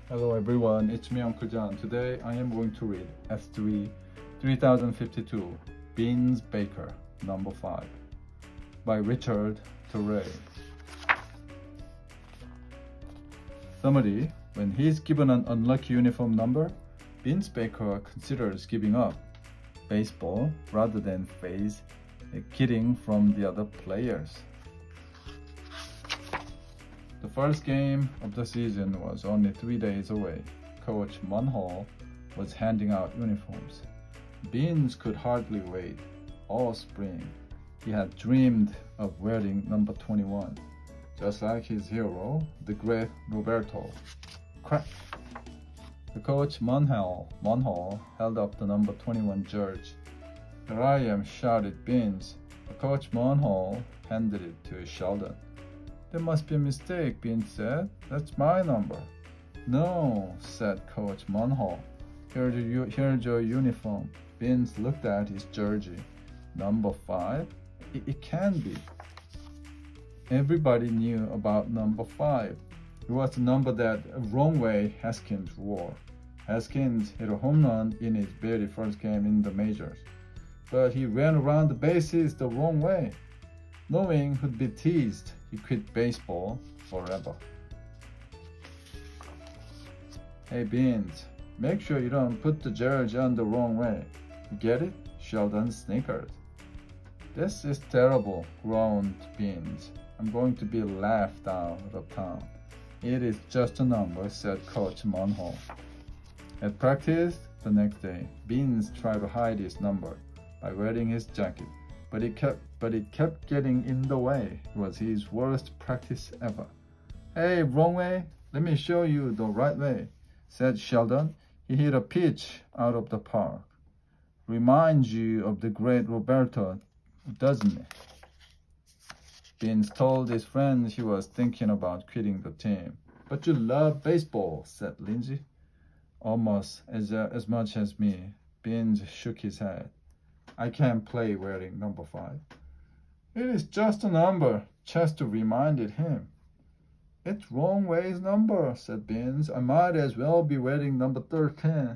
Hello everyone, it's me Uncle John. Today I am going to read S3 3052 Beans Baker number 5 by Richard Torrey. Summary: when he is given an unlucky uniform number, Beans Baker considers giving up baseball rather than face kidding from the other players. The first game of the season was only 3 days away. Coach Munhall was handing out uniforms. Beans could hardly wait. All spring, he had dreamed of wearing number 21, just like his hero, the great Roberto. Crack! The coach Munhall held up the number 21 jersey. "Here I am," shouted Beans. The coach Munhall handed it to Sheldon. "There must be a mistake," Beans said. "That's my number." "No," said Coach Munhall. Here's your uniform." Beans looked at his jersey. "Number 5? It can't be." Everybody knew about number 5. It was the number that wrong way Haskins wore. Haskins hit a home run in his very first game in the majors, but he ran around the bases the wrong way. Knowing he'd be teased, he quit baseball forever. "Hey Beans, make sure you don't put the jersey on the wrong way. You get it?" Sheldon snickered. "This is terrible," groaned Beans. "I'm going to be laughed out of town." "It is just a number," said Coach Munhall. At practice the next day, Beans tried to hide his number by wearing his jacket, but it kept getting in the way. It was his worst practice ever. "Hey, wrong way? Let me show you the right way," said Sheldon. He hit a pitch out of the park. "Reminds you of the great Roberto, doesn't it?" Beans told his friends he was thinking about quitting the team. "But you love baseball," said Lindsay. "Almost as much as me." Beans shook his head. "I can't play wearing number 5. "It is just a number," Chester reminded him. "It's wrong way's number," said Beans. "I might as well be wearing number 13.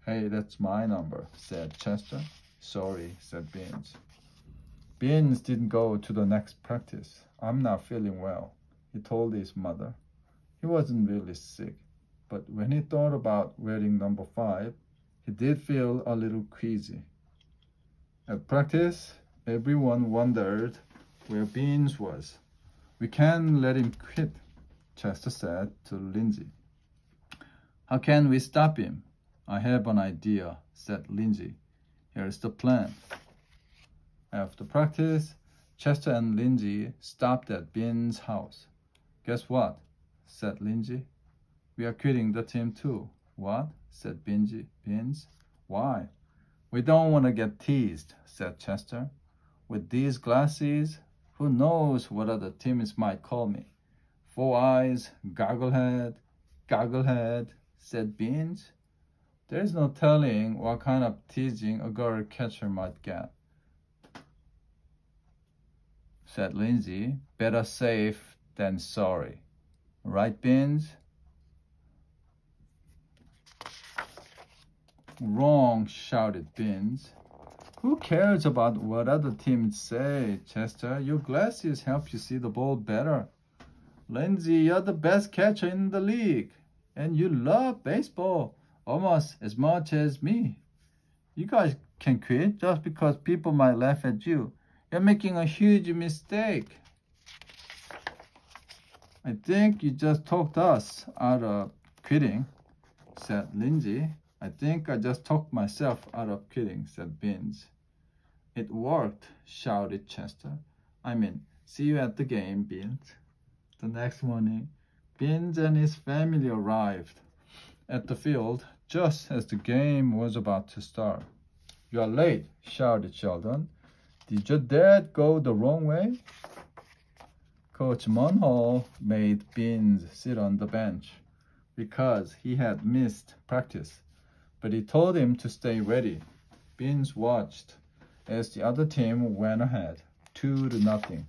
"Hey, that's my number," said Chester. "Sorry," said Beans. Beans didn't go to the next practice. "I'm not feeling well," he told his mother. He wasn't really sick, but when he thought about wearing number 5, he did feel a little queasy. At practice, everyone wondered where Beans was. "We can't let him quit," Chester said to Lindsay. "How can we stop him?" "I have an idea," said Lindsay. "Here's the plan." After practice, Chester and Lindsay stopped at Beans' house. "Guess what?" said Lindsay. "We are quitting the team too." "What?" said Beans. "Why?" "We don't want to get teased," said Chester. "With these glasses, who knows what other teams might call me?" "Four eyes, gogglehead," said Beans. "There's no telling what kind of teasing a girl catcher might get," said Lindsay. "Better safe than sorry. Right, Beans?" "Wrong," shouted Beans. "Who cares about what other teams say, Chester? Your glasses help you see the ball better." "Lindsay, you're the best catcher in the league, and you love baseball almost as much as me. You guys can quit just because people might laugh at you. You're making a huge mistake." "I think you just talked us out of quitting," said Lindsay. "I think I just talked myself out of quitting," said Beans. "It worked," shouted Chester. "See you at the game, Beans." The next morning, Beans and his family arrived at the field just as the game was about to start. "You are late," shouted Sheldon. "Did your dad go the wrong way?" Coach Munhall made Beans sit on the bench because he had missed practice, but he told him to stay ready. Beans watched as the other team went ahead, 2-0.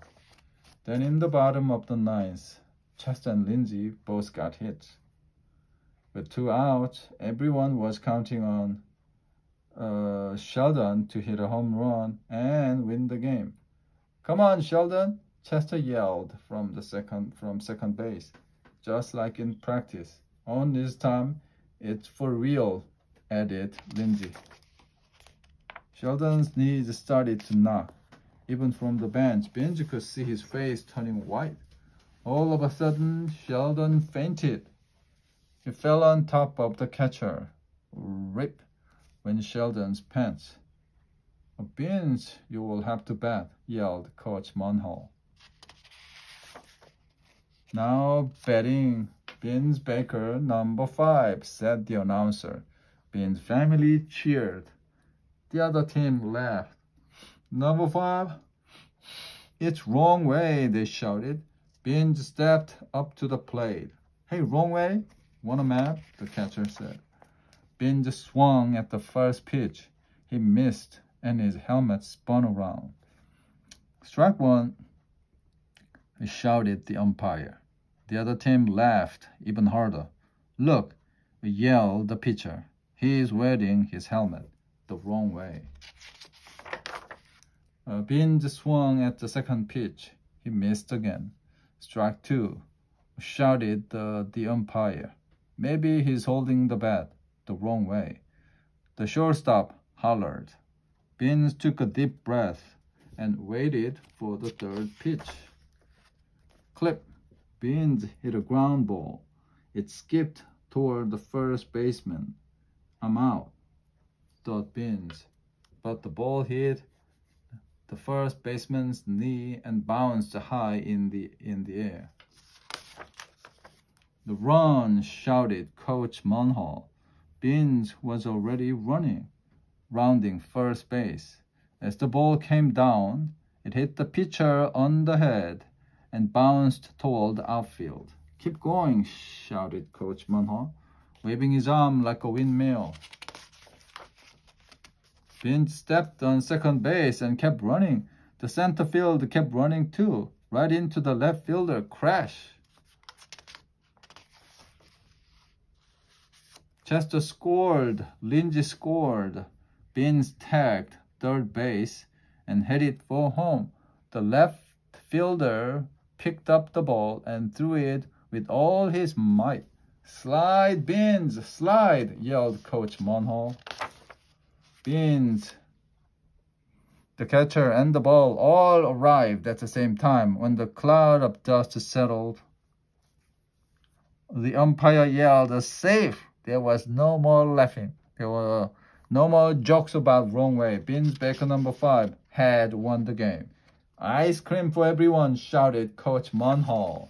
Then in the bottom of the ninth, Chester and Lindsay both got hits. With 2 outs, everyone was counting on Sheldon to hit a home run and win the game. "Come on, Sheldon," Chester yelled from second base, just like in practice. "On this time, it's for real," added Lindsay. Sheldon's knees started to knock. Even from the bench, Binge could see his face turning white. All of a sudden, Sheldon fainted. He fell on top of the catcher. Rip went Sheldon's pants. "Binge, you will have to bat," yelled Coach Munhall. "Now batting, Binge Baker, number 5, said the announcer. Binge's family cheered. The other team laughed. "Number 5? It's wrong way," they shouted. Binge stepped up to the plate. "Hey, wrong way? Want a map?" the catcher said. Binge swung at the first pitch. He missed, and his helmet spun around. "Strike 1, shouted the umpire. The other team laughed even harder. "Look," yelled the pitcher. "He is wearing his helmet the wrong way." Binge swung at the second pitch. He missed again. "Strike 2, shouted the umpire. "Maybe he's holding the bat the wrong way." The shortstop hollered. Binge took a deep breath and waited for the third pitch. Clip! Binge hit a ground ball. It skipped toward the first baseman. "I'm out," thought Binge, but the ball hit the first baseman's knee and bounced high in the air. "The run!" shouted Coach Munhall. Binge was already running, rounding first base. As the ball came down, it hit the pitcher on the head and bounced toward the outfield. "Keep going!" shouted Coach Munhall, waving his arm like a windmill. Binge stepped on second base and kept running. The center field kept running too, right into the left fielder. Crash! Chester scored. Lindsay scored. Binge tagged third base and headed for home. The left fielder picked up the ball and threw it with all his might. "Slide, Binge, slide!" yelled Coach Munhall. Binge, the catcher, and the ball all arrived at the same time. When the cloud of dust settled, the umpire yelled, "Safe!" There was no more laughing. There were no more jokes about wrong way. Binge Baker number 5 had won the game. "Ice cream for everyone," shouted Coach Munhall.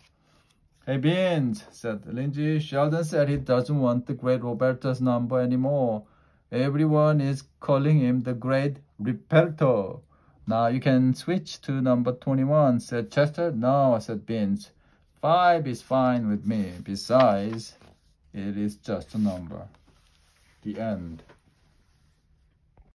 "Hey, Binge," said Lindsay, "Sheldon said he doesn't want the great Roberto's number anymore. Everyone is calling him the great Roberto. Now you can switch to number 21, said Chester. "No," said Binge. 5 is fine with me. Besides, it is just a number." The end.